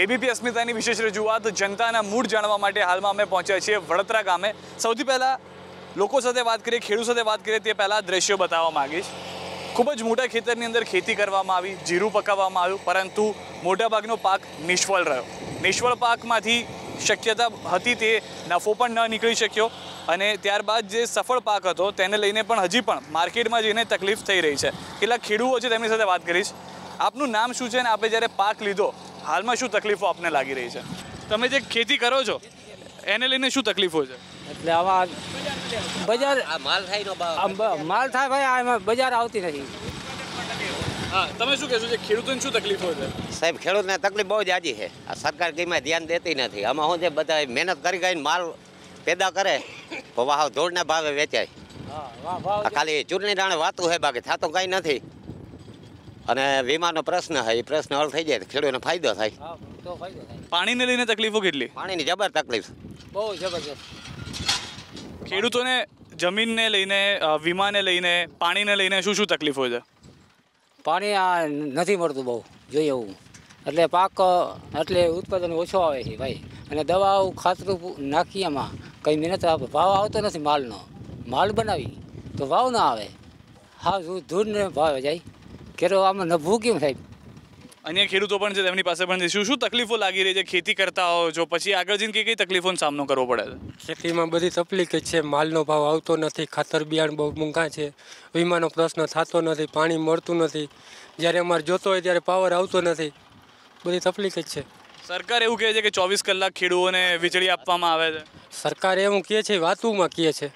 ABP અસ્મિતાની વિશેષ રજૂઆત જનતાના મૂડ જાણવા માટે હાલમાં અમે પહોંચ્યા છીએ વડોદરા ગામે। સૌથી પહેલાં લોકો સાથે વાત કરીએ, ખેડૂત સાથે વાત કરીએ તે પહેલાં દ્રશ્યો બતાવવા માંગીશ। ખૂબ જ મોટા ખેતરની અંદર ખેતી કરવામાં આવી, જીરું પકાવવામાં આવ્યું, પરંતુ મોટાભાગનો પાક નિષ્ફળ રહ્યો। નિષ્ફળ પાકમાંથી શક્યતા હતી તે નફો પણ ન નીકળી શક્યો અને ત્યારબાદ જે સફળ પાક હતો તેને લઈને પણ હજી પણ માર્કેટમાં જઈને તકલીફ થઈ રહી છે। કેટલાક ખેડૂતો છે તેમની સાથે વાત કરીશ। આપનું નામ શું છે અને આપણે જ્યારે પાક લીધો હાલમાં શું તકલીફો આપને લાગી રહી છે? તમે જે ખેતી કરો છો એને લઈને શું તકલીફો છે? એટલે આવા બજાર માલ થાય ભાઈ, આમાં બજાર આવતી નથી। હા, તમે શું કહેશો? ખેડૂતોને શું તકલીફો છે? સાહેબ, ખેડૂતને તકલીફ બહુ જાજી છે। આ સરકાર કંઈમાં ધ્યાન દેતી નથી। આમાં શું છે, બધા મહેનત કરી કરીને માલ પેદા કરે તો વાહ ધૂળના ભાવે વેચાય। ખાલી ચૂંટણી રાણે વાતું છે, બાકી થતું કંઈ નથી। અને વીમાનો પ્રશ્ન છે, એ પ્રશ્ન હલ થઈ જાય તો ખેડૂતને ફાયદો થાય। પાણીને લઈને તકલીફો કેટલી? પાણીની જબર તકલીફ, બહુ જબરજસ્ત। ખેડૂતોને જમીનને લઈને, વીમાને લઈને, પાણીને લઈને શું શું તકલીફો છે? પાણી આ નથી મળતું બહુ જોઈએ એવું, એટલે પાક એટલે ઉત્પાદન ઓછો આવે છે ભાઈ। અને દવાઓ ખાતરું નાખીએ એમાં કંઈ મહેનત આવે, ભાવ આવતો નથી માલનો। માલ બનાવી તો ભાવ ના આવે, હા ધૂળને ભાવ જાય। ખેડૂત આમાં નભવું કેમ સાહેબ? અન્ય ખેડૂતો પણ છે, તેમની પાસે પણ છે। શું શું તકલીફો લાગી રહી છે? ખેતી કરતા હો છો પછી આગળ જઈને કઈ તકલીફોનો સામનો કરવો પડે છે? ખેતીમાં બધી તકલીફ જ છે। માલનો ભાવ આવતો નથી, ખાતર બિયારણ બહુ મોંઘા છે, વીમાનો પ્રશ્ન થતો નથી, પાણી મળતું નથી, જ્યારે અમારે જોતો હોય ત્યારે પાવર આવતો નથી, બધી તકલીફ જ છે। સરકાર એવું કહે છે કે 24 કલાક ખેડૂતોને વીજળી આપવામાં આવે છે। સરકાર એવું કહે છે, વાતુમાં કહે છે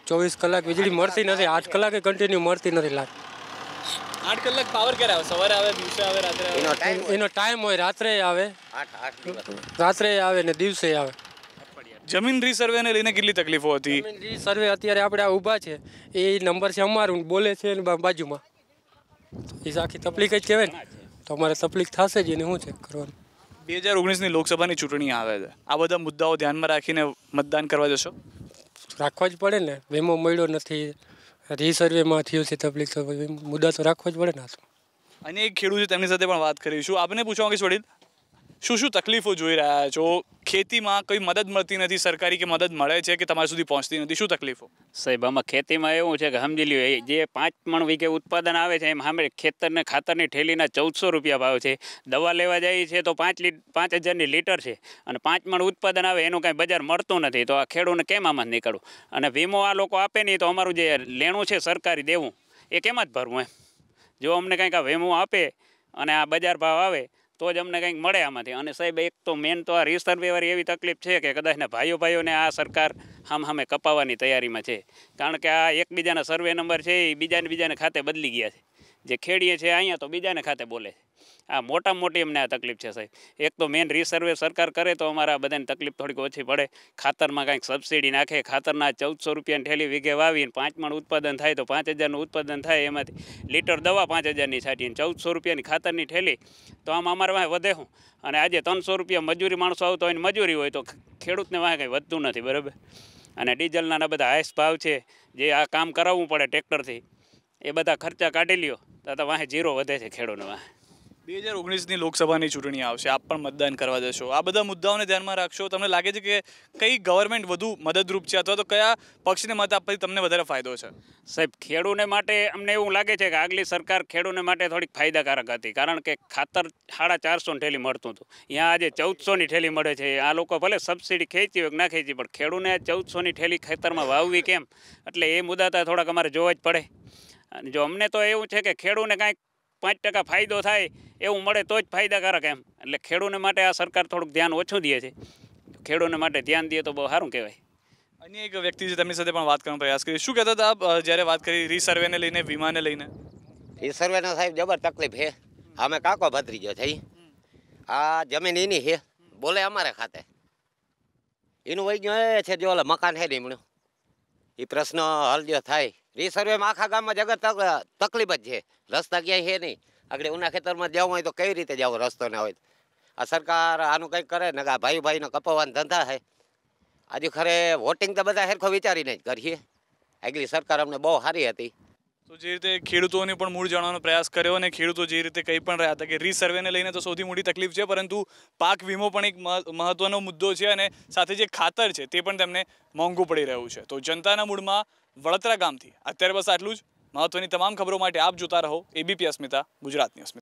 24 કલાક વીજળી મળતી નથી, 8 કલાકે કન્ટિન્યુ મળતી નથી। 8 કલાક પાવર ક્યારે આવે? સવારે આવે, દિવસે આવે, રાત્રે આવે? એનો ટાઈમ હોય, રાત્રે આવે, રાત્રે આવે ને દિવસે આવે। જમીન રીસર્વેને લઈને કેટલી તકલીફો હતી? જમીન રીસર્વે અત્યારે આપણે આ ઊભા છે એ નંબર છે અમારું, બોલે છે બાજુમાં, એ આખી તકલીફ જ કહેવાય ને, તો અમારે તકલીફ થશે જ એને શું છે કરવાનું। 2019ની લોકસભાની ચૂંટણી આવે છે, આ બધા મુદ્દાઓ ધ્યાનમાં રાખીને મતદાન કરવા જશો? રાખવા જ પડે ને, વેમો મળ્યો નથી, રીસર્વેમાં થયું છે તકલીફ, તો મુદ્દા તો રાખવા જ પડે ને। અને એક ખેડૂત છે તેમની સાથે પણ વાત કરીશું। આપને પૂછવા માંગીશ, વડીલ શું શું તકલીફો જોઈ રહ્યા છો? ખેતીમાં કોઈ મદદ મળતી નથી સરકારી, કે મદદ મળે છે કે તમારા સુધી પહોંચતી નથી? શું તકલીફો? સાહેબ, આમાં ખેતીમાં એવું છે કે સમજી લ્યો, જે 5 મણ વીઘે ઉત્પાદન આવે છે એમ સામે ખેતરને ખાતરની ઠેલીના 1400 રૂપિયા ભાવ છે। દવા લેવા જાય છે તો 5,000ની લીટર છે, અને 5 મણ ઉત્પાદન આવે એનું કાંઈ બજાર મળતું નથી, તો આ ખેડૂતને કેમ આમાં નીકળવું? અને વીમો આ લોકો આપે નહીં તો અમારું જે લેણું છે સરકારી દેવું એ કેમ જ ભરવું એમ? જો અમને કંઈક આ વીમો આપે અને આ બજાર ભાવ આવે તો જ અમને કંઈક મળે આમાંથી। અને સાહેબ, એક તો મેન તો આ રીસર્વેવાળી એવી તકલીફ છે કે કદાચને ભાઈઓને આ સરકાર સામે કપાવવાની તૈયારીમાં છે, કારણ કે આ એકબીજાના સર્વે નંબર છે એ બીજાને ખાતે બદલી ગયા છે। જે ખેડીએ છે અહીંયા તો બીજાને ખાતે બોલે છે। આ મોટામાં મોટી અમને આ તકલીફ છે સાહેબ। એક તો મેન રીસર્વે સરકાર કરે તો અમારા બધાને તકલીફ થોડીક ઓછી પડે। ખાતરમાં કાંઈક સબસિડી નાખે, ખાતરના 1400 રૂપિયાની ઠેલી વીઘે વાવીને 5 મણ ઉત્પાદન થાય તો 5000નું ઉત્પાદન થાય, એમાંથી લીટર દવા 5000ની છાંટીને 1400 રૂપિયાની ખાતરની ઠેલી, તો આમ અમારે વાંહે વધે શું? અને આજે 300 રૂપિયા મજૂરી માણસો આવતો હોય ને મજૂરી હોય તો ખેડૂતને વાંહે કંઈ વધતું નથી, બરાબર? અને ડીઝલના બધા હાઈસ ભાવ છે, જે આ કામ કરાવવું પડે ટ્રેક્ટરથી, એ બધા ખર્ચા કાઢી લ્યો તો વાંહે જીરો વધે છે ખેડૂતને વાંહે। 2019ની લોકસભાની ચૂંટણી આવશે, આપ પણ મતદાન કરવા જશો, આ બધા મુદ્દાઓને ધ્યાનમાં રાખશો? તમને લાગે છે કે કઈ ગવર્મેન્ટ વધુ મદદરૂપ છે, અથવા તો કયા પક્ષને મત આપવાથી તમને વધારે ફાયદો છે? સાહેબ, ખેડૂતને માટે અમને એવું લાગે છે કે આગલી સરકાર ખેડૂતને માટે થોડીક ફાયદાકારક હતી, કારણ કે ખાતર 450ની ઠેલી મળતું હતું, અહીંયા આજે 1400ની ઠેલી મળે છે। આ લોકો ભલે સબસિડી ખેંચી હોય કે ના ખેંચી, પણ ખેડૂતને 1400ની ઠેલી ખેતરમાં વાવવી કેમ? એટલે એ મુદ્દા થોડાક અમારે જોવા જ પડે। અને જો અમને તો એવું છે કે ખેડૂતને કાંઈક 5% ફાયદો થાય એવું મળે તો જ ફાયદાકારક એમ। એટલે ખેડૂતને માટે આ સરકાર થોડુંક ધ્યાન ઓછું દે છે, ખેડૂતને માટે ધ્યાન દે તો બહુ સારું કહેવાય। અન્ય એક વ્યક્તિ છે તેમની સાથે પણ વાત કરવાનો પ્રયાસ કરીએ। શું કહેતા હતા આપ જ્યારે વાત કરી રીસર્વેને લઈને, વીમાને લઈને? રીસર્વેનો સાહેબ જબર તકલીફ છે। અમે કાકો ભત્રીજો છે, આ જમીન એની છે, બોલે અમારે ખાતે, એનું વહી ગયું એ છે, જો મકાન છે નીમણું, એ પ્રશ્ન હલ જો થાય। રીસર્વેમાં આખા ગામમાં જગત તકલીફ જ છે, રસ્તા ક્યાંય છે નહીં। આગળ ઉના ખેતરમાં જવું હોય તો કઈ રીતે જવું, રસ્તો ના હોય? આ સરકાર આનું કંઈક કરે ને, આ ભાઈનો કપાવવાના ધંધા છે। આજે ખરે વોટિંગ તો બધા સરખો વિચારીને જ કરીએ। આગલી સરકાર અમને બહુ સારી હતી। તો જે રીતે ખેડૂતોને પણ મૂળ જાણવાનો પ્રયાસ કર્યો અને ખેડૂતો જે રીતે કહી પણ રહ્યા હતા કે રીસર્વેને લઈને તો સૌથી મોટી તકલીફ છે, પરંતુ પાક વીમો પણ એક મહત્વનો મુદ્દો છે અને સાથે જે ખાતર છે તે પણ તેમને મોંઘું પડી રહ્યું છે. તો જનતાના મૂળમાં વડોદરા ગામથી અત્યારે બસ આટલું જ. મહત્વની તમામ ખબરો માટે આપ જોતા રહો ABP અસ્મિતા, ગુજરાતની અસ્મિતા.